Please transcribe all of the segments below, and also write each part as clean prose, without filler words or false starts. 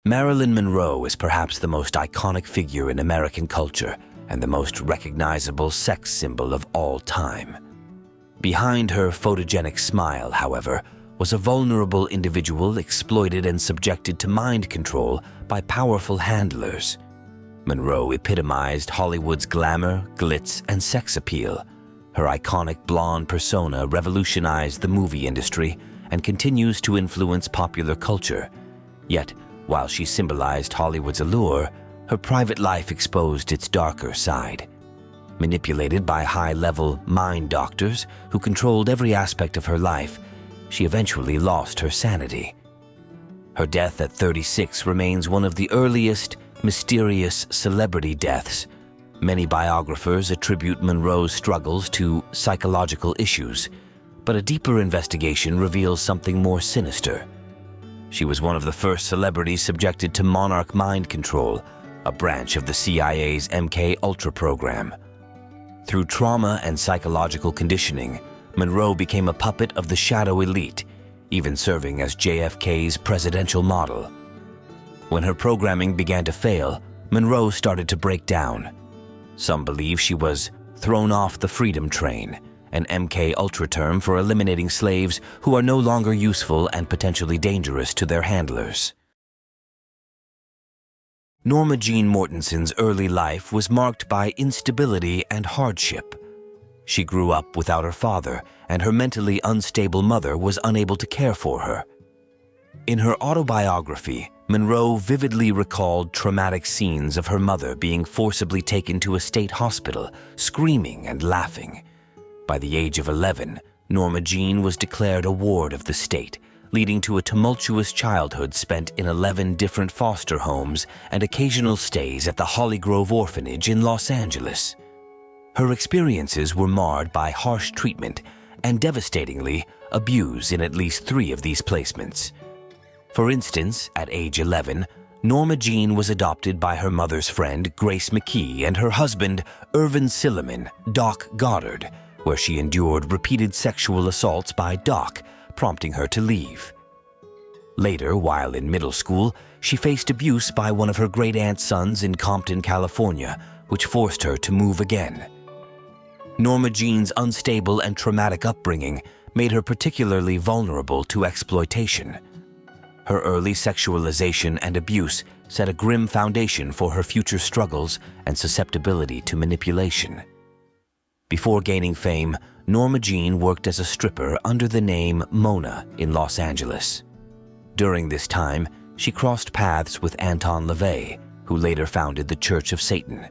Marilyn Monroe is perhaps the most iconic figure in American culture and the most recognizable sex symbol of all time. Behind her photogenic smile, however, was a vulnerable individual exploited and subjected to mind control by powerful handlers. Monroe epitomized Hollywood's glamour, glitz, and sex appeal. Her iconic blonde persona revolutionized the movie industry and continues to influence popular culture. Yet, while she symbolized Hollywood's allure, her private life exposed its darker side. Manipulated by high-level mind doctors who controlled every aspect of her life, she eventually lost her sanity. Her death at 36 remains one of the earliest, mysterious celebrity deaths. Many biographers attribute Monroe's struggles to psychological issues, but a deeper investigation reveals something more sinister. She was one of the first celebrities subjected to monarch mind control, a branch of the CIA's MK-Ultra program. Through trauma and psychological conditioning, Monroe became a puppet of the shadow elite, even serving as JFK's presidential model. When her programming began to fail, Monroe started to break down. Some believe she was thrown off the freedom train, an MK-Ultra term for eliminating slaves who are no longer useful and potentially dangerous to their handlers. Norma Jean Mortenson's early life was marked by instability and hardship. She grew up without her father, and her mentally unstable mother was unable to care for her. In her autobiography, Monroe vividly recalled traumatic scenes of her mother being forcibly taken to a state hospital, screaming and laughing. By the age of 11, Norma Jean was declared a ward of the state, leading to a tumultuous childhood spent in 11 different foster homes and occasional stays at the Holly Grove Orphanage in Los Angeles. Her experiences were marred by harsh treatment and, devastatingly, abuse in at least 3 of these placements. For instance, at age 11, Norma Jean was adopted by her mother's friend Grace McKee and her husband Irvin Silliman, Doc Goddard, where she endured repeated sexual assaults by Doc, prompting her to leave. Later, while in middle school, she faced abuse by one of her great-aunt's sons in Compton, California, which forced her to move again. Norma Jean's unstable and traumatic upbringing made her particularly vulnerable to exploitation. Her early sexualization and abuse set a grim foundation for her future struggles and susceptibility to manipulation. Before gaining fame, Norma Jean worked as a stripper under the name Mona in Los Angeles. During this time, she crossed paths with Anton LaVey, who later founded the Church of Satan.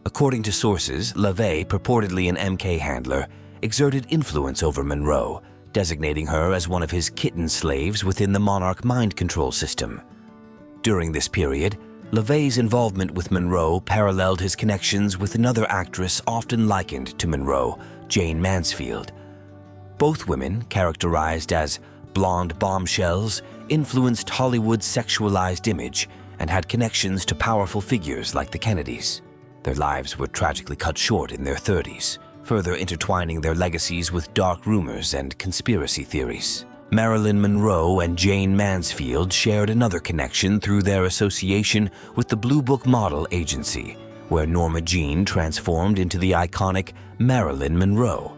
According to sources, LaVey, purportedly an MK handler, exerted influence over Monroe, designating her as one of his kitten slaves within the monarch mind control system. During this period, LaVey's involvement with Monroe paralleled his connections with another actress often likened to Monroe, Jane Mansfield. Both women, characterized as blonde bombshells, influenced Hollywood's sexualized image and had connections to powerful figures like the Kennedys. Their lives were tragically cut short in their 30s, further intertwining their legacies with dark rumors and conspiracy theories. Marilyn Monroe and Jane Mansfield shared another connection through their association with the Blue Book Model Agency, where Norma Jean transformed into the iconic Marilyn Monroe.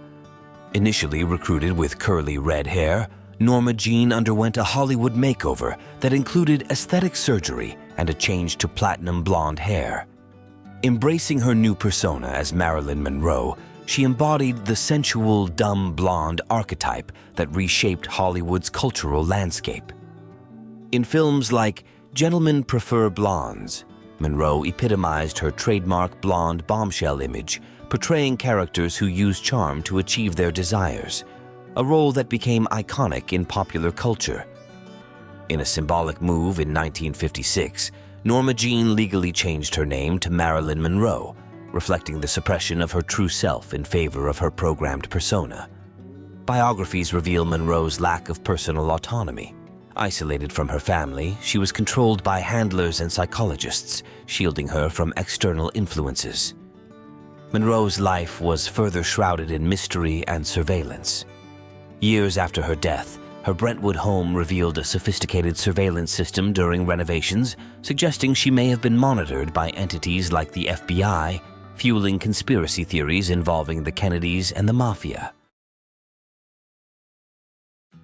Initially recruited with curly red hair, Norma Jean underwent a Hollywood makeover that included aesthetic surgery and a change to platinum blonde hair. Embracing her new persona as Marilyn Monroe, she embodied the sensual, dumb blonde archetype that reshaped Hollywood's cultural landscape. In films like Gentlemen Prefer Blondes, Monroe epitomized her trademark blonde bombshell image, portraying characters who use charm to achieve their desires, a role that became iconic in popular culture. In a symbolic move in 1956, Norma Jean legally changed her name to Marilyn Monroe, reflecting the suppression of her true self in favor of her programmed persona. Biographies reveal Monroe's lack of personal autonomy. Isolated from her family, she was controlled by handlers and psychologists, shielding her from external influences. Monroe's life was further shrouded in mystery and surveillance. Years after her death, Her Brentwood home revealed a sophisticated surveillance system during renovations, suggesting she may have been monitored by entities like the FBI, fueling conspiracy theories involving the Kennedys and the Mafia.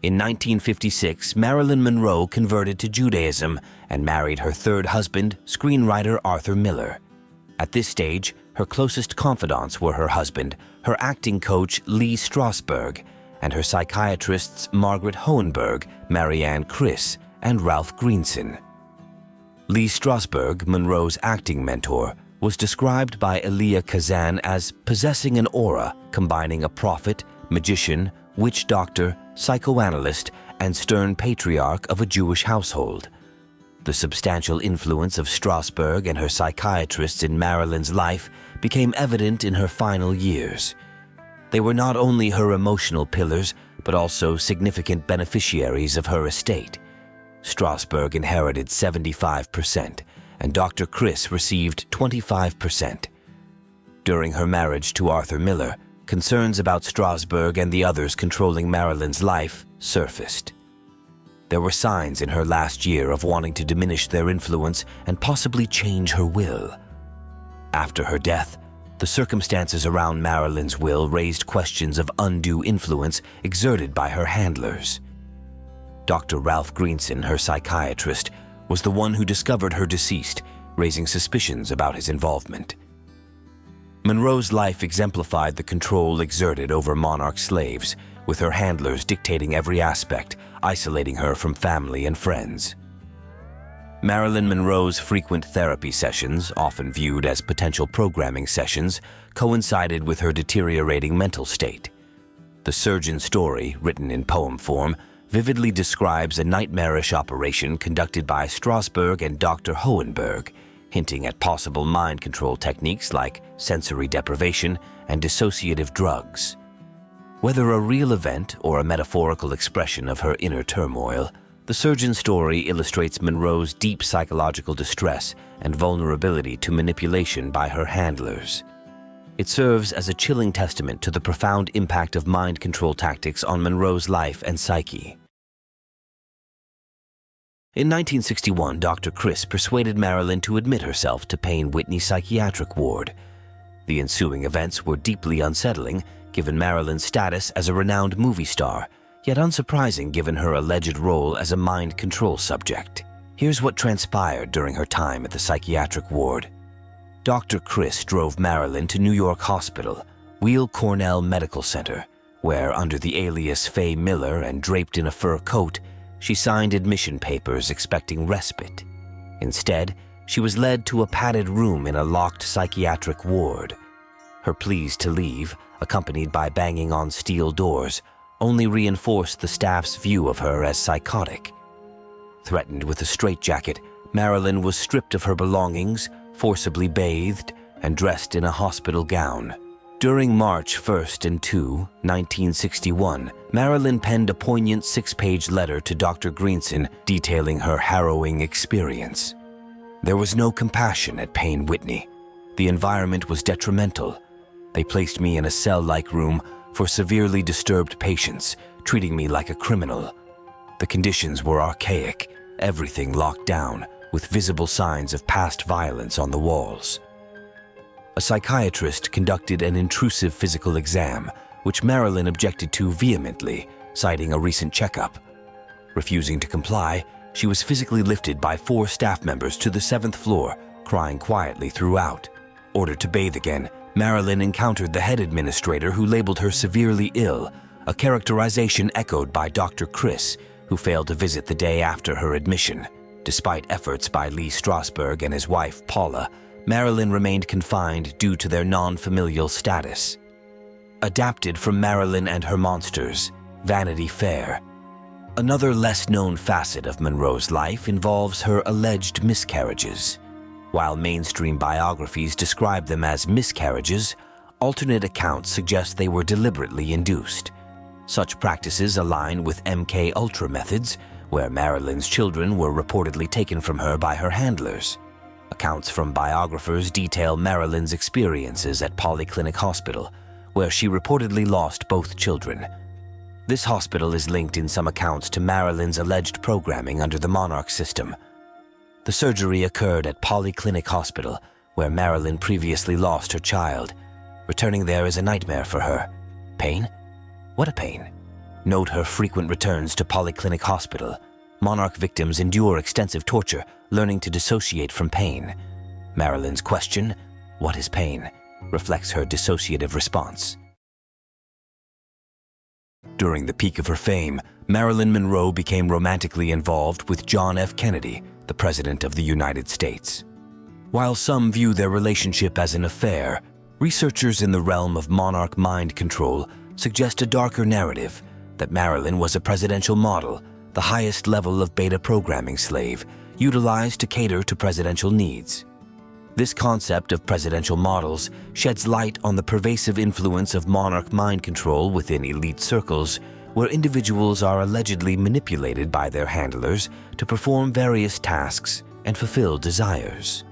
In 1956, Marilyn Monroe converted to Judaism and married her third husband, screenwriter Arthur Miller. At this stage, her closest confidants were her husband, her acting coach Lee Strasberg, and her psychiatrists Margaret Hohenberg, Marianne Criss, and Ralph Greenson. Lee Strasberg, Monroe's acting mentor, was described by Elia Kazan as possessing an aura combining a prophet, magician, witch doctor, psychoanalyst, and stern patriarch of a Jewish household. The substantial influence of Strasberg and her psychiatrists in Marilyn's life became evident in her final years. They were not only her emotional pillars, but also significant beneficiaries of her estate. Strasberg inherited 75%, and Dr. Criss received 25%. During her marriage to Arthur Miller, concerns about Strasberg and the others controlling Marilyn's life surfaced. There were signs in her last year of wanting to diminish their influence and possibly change her will. After her death, the circumstances around Marilyn's will raised questions of undue influence exerted by her handlers. Dr. Ralph Greenson, her psychiatrist, was the one who discovered her deceased, raising suspicions about his involvement. Monroe's life exemplified the control exerted over monarch slaves, with her handlers dictating every aspect, isolating her from family and friends. Marilyn Monroe's frequent therapy sessions, often viewed as potential programming sessions, coincided with her deteriorating mental state. The surgeon's story, written in poem form, vividly describes a nightmarish operation conducted by Strasberg and Dr. Hohenberg, hinting at possible mind control techniques like sensory deprivation and dissociative drugs. Whether a real event or a metaphorical expression of her inner turmoil, the surgeon's story illustrates Monroe's deep psychological distress and vulnerability to manipulation by her handlers. It serves as a chilling testament to the profound impact of mind control tactics on Monroe's life and psyche. In 1961, Dr. Criss persuaded Marilyn to admit herself to Payne Whitney Psychiatric Ward. The ensuing events were deeply unsettling, given Marilyn's status as a renowned movie star, yet unsurprising given her alleged role as a mind control subject. Here's what transpired during her time at the psychiatric ward. Dr. Criss drove Marilyn to New York Hospital, Weill Cornell Medical Center, where, under the alias Faye Miller and draped in a fur coat, she signed admission papers expecting respite. Instead, she was led to a padded room in a locked psychiatric ward. Her pleas to leave, accompanied by banging on steel doors, only reinforced the staff's view of her as psychotic. Threatened with a straitjacket, Marilyn was stripped of her belongings, forcibly bathed, and dressed in a hospital gown. During March 1st and 2, 1961, Marilyn penned a poignant 6-page letter to Dr. Greenson detailing her harrowing experience. There was no compassion at Payne Whitney. The environment was detrimental. They placed me in a cell-like room for severely disturbed patients, treating me like a criminal. The conditions were archaic, everything locked down, with visible signs of past violence on the walls. A psychiatrist conducted an intrusive physical exam, which Marilyn objected to vehemently, citing a recent checkup. Refusing to comply, she was physically lifted by 4 staff members to the 7th floor, crying quietly throughout. Ordered to bathe again, Marilyn encountered the head administrator who labeled her severely ill, a characterization echoed by Dr. Criss, who failed to visit the day after her admission. Despite efforts by Lee Strasberg and his wife, Paula, Marilyn remained confined due to their non-familial status. Adapted from Marilyn and Her Monsters, Vanity Fair. Another less-known facet of Monroe's life involves her alleged miscarriages. While mainstream biographies describe them as miscarriages, alternate accounts suggest they were deliberately induced. Such practices align with MK-Ultra methods, where Marilyn's children were reportedly taken from her by her handlers. Accounts from biographers detail Marilyn's experiences at Polyclinic Hospital, where she reportedly lost both children. This hospital is linked in some accounts to Marilyn's alleged programming under the Monarch system. The surgery occurred at Polyclinic Hospital, where Marilyn previously lost her child. Returning there is a nightmare for her. Pain? What a pain. Note her frequent returns to Polyclinic Hospital. Monarch victims endure extensive torture, learning to dissociate from pain. Marilyn's question, "What is pain?" reflects her dissociative response. During the peak of her fame, Marilyn Monroe became romantically involved with John F. Kennedy, the President of the United States. While some view their relationship as an affair, researchers in the realm of monarch mind control suggest a darker narrative that Marilyn was a presidential model, the highest level of beta programming slave, utilized to cater to presidential needs. This concept of presidential models sheds light on the pervasive influence of monarch mind control within elite circles, where individuals are allegedly manipulated by their handlers to perform various tasks and fulfill desires.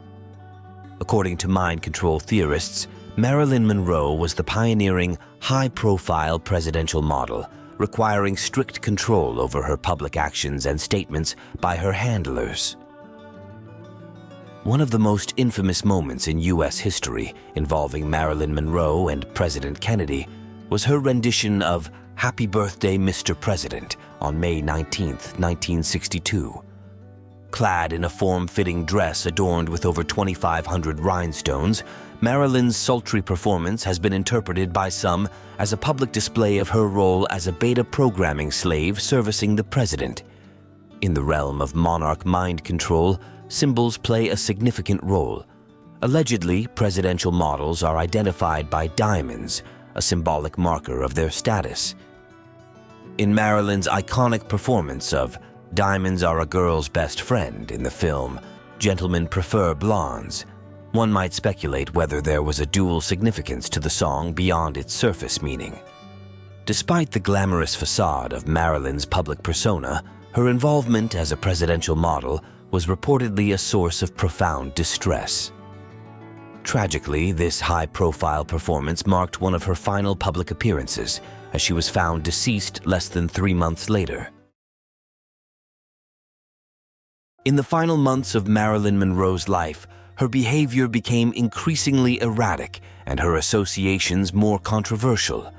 According to mind control theorists, Marilyn Monroe was the pioneering, high-profile presidential model, requiring strict control over her public actions and statements by her handlers. One of the most infamous moments in U.S. history involving Marilyn Monroe and President Kennedy was her rendition of "Happy Birthday, Mr. President" on May 19, 1962. Clad in a form-fitting dress adorned with over 2,500 rhinestones, Marilyn's sultry performance has been interpreted by some as a public display of her role as a beta programming slave servicing the president. In the realm of monarch mind control, symbols play a significant role. Allegedly, presidential models are identified by diamonds, a symbolic marker of their status. In Marilyn's iconic performance of "Diamonds Are a Girl's Best Friend" in the film "Gentlemen Prefer Blondes," one might speculate whether there was a dual significance to the song beyond its surface meaning. Despite the glamorous facade of Marilyn's public persona, her involvement as a presidential model was reportedly a source of profound distress. Tragically, this high-profile performance marked one of her final public appearances, as she was found deceased less than 3 months later. In the final months of Marilyn Monroe's life, her behavior became increasingly erratic and her associations more controversial.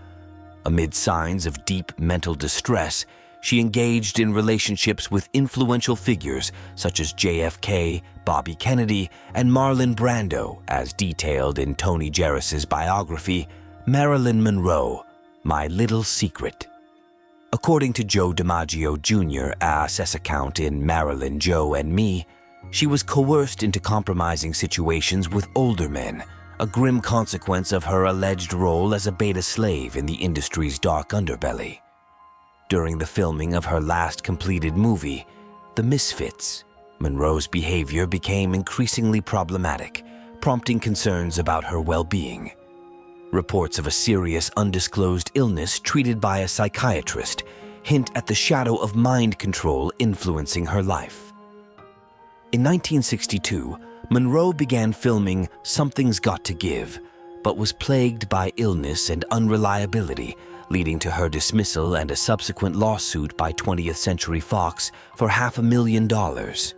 Amid signs of deep mental distress, she engaged in relationships with influential figures such as JFK, Bobby Kennedy, and Marlon Brando, as detailed in Tony Jerris's biography, Marilyn Monroe, My Little Secret. According to Joe DiMaggio Jr. Ass's account in Marilyn, Joe, and Me, she was coerced into compromising situations with older men, a grim consequence of her alleged role as a beta slave in the industry's dark underbelly. During the filming of her last completed movie, The Misfits, Monroe's behavior became increasingly problematic, prompting concerns about her well-being. Reports of a serious undisclosed illness treated by a psychiatrist hint at the shadow of mind control influencing her life. In 1962, Monroe began filming Something's Got to Give, but was plagued by illness and unreliability, leading to her dismissal and a subsequent lawsuit by 20th Century Fox for $500,000.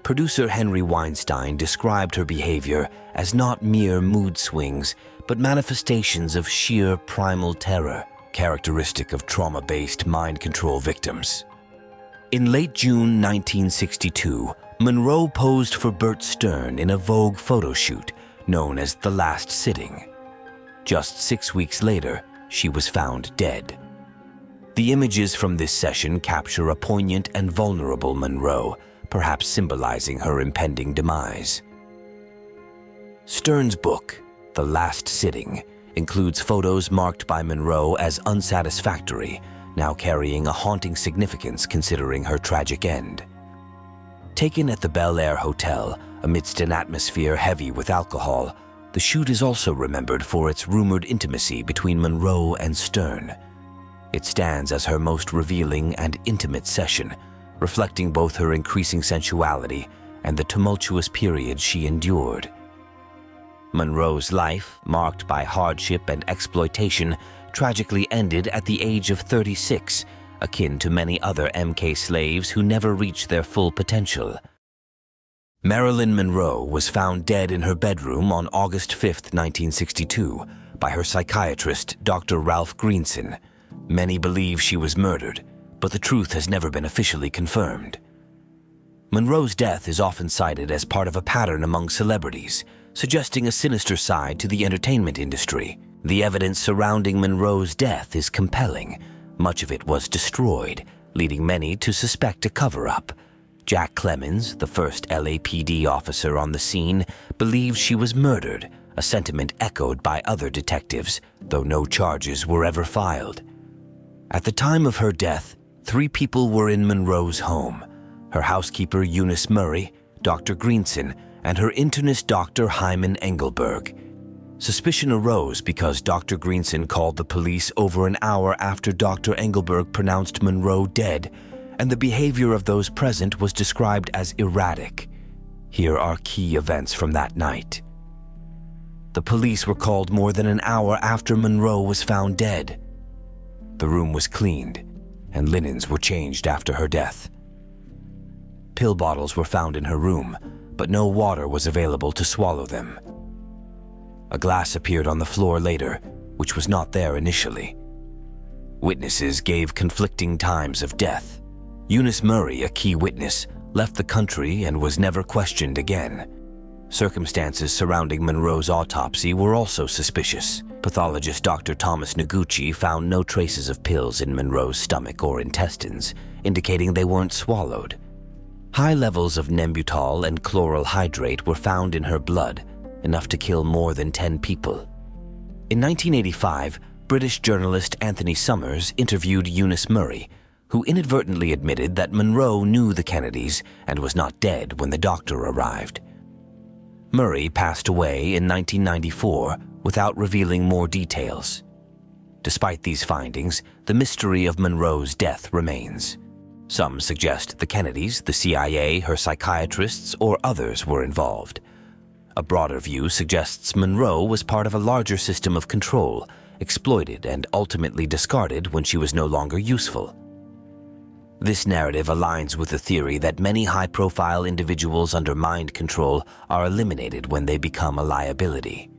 Producer Henry Weinstein described her behavior as not mere mood swings, but manifestations of sheer primal terror, characteristic of trauma-based mind control victims. In late June 1962, Monroe posed for Bert Stern in a Vogue photo shoot known as The Last Sitting. Just 6 weeks later, she was found dead. The images from this session capture a poignant and vulnerable Monroe, perhaps symbolizing her impending demise. Stern's book, The Last Sitting, includes photos marked by Monroe as unsatisfactory, now carrying a haunting significance considering her tragic end. Taken at the Bel Air Hotel, amidst an atmosphere heavy with alcohol, the shoot is also remembered for its rumored intimacy between Monroe and Stern. It stands as her most revealing and intimate session, reflecting both her increasing sensuality and the tumultuous period she endured. Monroe's life, marked by hardship and exploitation, tragically ended at the age of 36, akin to many other MK slaves who never reached their full potential. Marilyn Monroe was found dead in her bedroom on August 5, 1962, by her psychiatrist, Dr. Ralph Greenson. Many believe she was murdered, but the truth has never been officially confirmed. Monroe's death is often cited as part of a pattern among celebrities, suggesting a sinister side to the entertainment industry. The evidence surrounding Monroe's death is compelling. Much of it was destroyed, leading many to suspect a cover-up. Jack Clemens, the first LAPD officer on the scene, believed she was murdered, a sentiment echoed by other detectives, though no charges were ever filed. At the time of her death, 3 people were in Monroe's home: her housekeeper Eunice Murray, Dr. Greenson, and her internist Dr. Hyman Engelberg. Suspicion arose because Dr. Greenson called the police over an hour after Dr. Engelberg pronounced Monroe dead, and the behavior of those present was described as erratic. Here are key events from that night. The police were called more than an hour after Monroe was found dead. The room was cleaned, and linens were changed after her death. Pill bottles were found in her room, but no water was available to swallow them. A glass appeared on the floor later, which was not there initially. Witnesses gave conflicting times of death. Eunice Murray, a key witness, left the country and was never questioned again. Circumstances surrounding Monroe's autopsy were also suspicious. Pathologist Dr. Thomas Noguchi found no traces of pills in Monroe's stomach or intestines, indicating they weren't swallowed. High levels of Nembutal and chloral hydrate were found in her blood, enough to kill more than 10 people. In 1985, British journalist Anthony Summers interviewed Eunice Murray, who inadvertently admitted that Monroe knew the Kennedys and was not dead when the doctor arrived. Murray passed away in 1994 without revealing more details. Despite these findings, the mystery of Monroe's death remains. Some suggest the Kennedys, the CIA, her psychiatrists, or others were involved. A broader view suggests Monroe was part of a larger system of control, exploited and ultimately discarded when she was no longer useful. This narrative aligns with the theory that many high-profile individuals under mind control are eliminated when they become a liability.